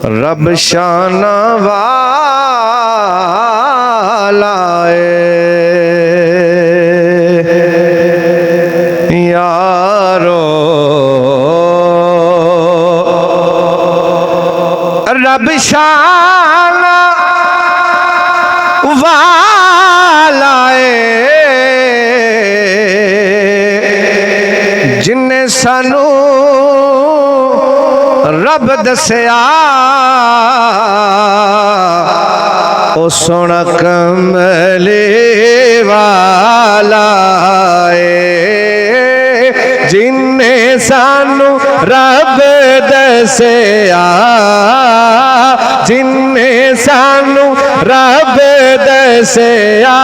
रब शाना वाला यारो, रब शाना वाला जिन्ने सानू रब दसिया ओ सोना कमले वाला जिन्ने सानू रब दसिया, जिन्ने सानू रब दसिया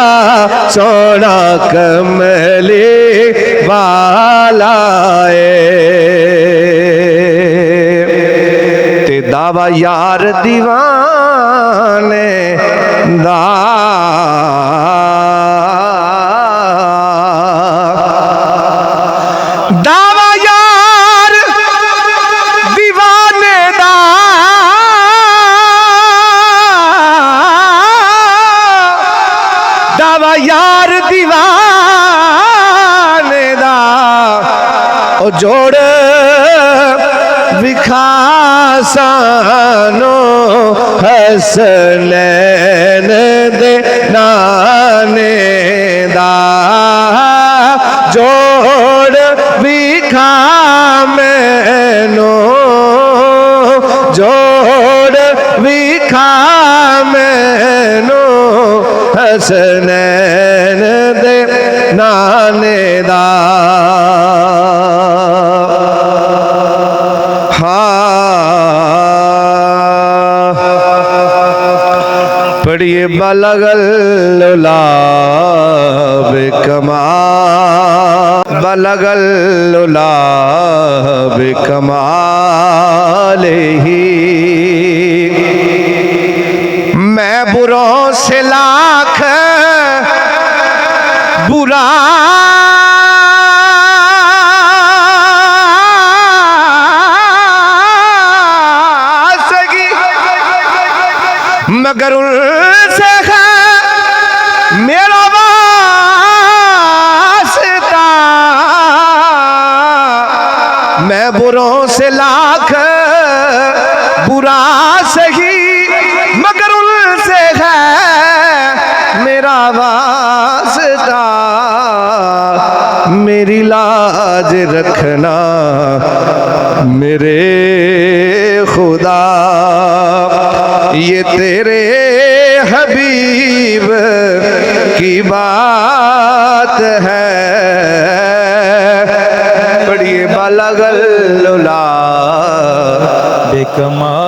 सोना कमले वाला ते दावा यार दीवाने दा, दावा यार दीवाने दा, दावा यार दीवाने दा ओ जोड़ विखा सानो हसनैन दे नाने दा, जोड़ विखा मैनो, जोड़ विखा मैनो हसनैन दे नाने दा। पढ़िए बलगल लाभ कमाल, बलगल लाभ कमाल ही मैं बुरों से लाख बुरा मगर उनसे है मेरा वास्ता, मैं बुरों से लाख बुरा सही मगर उनसे है मेरा वास्ता। मेरी लाज रखना मेरे खुदा, ये तेरे हबीब की बात है। बड़ी बलगल बेकमाल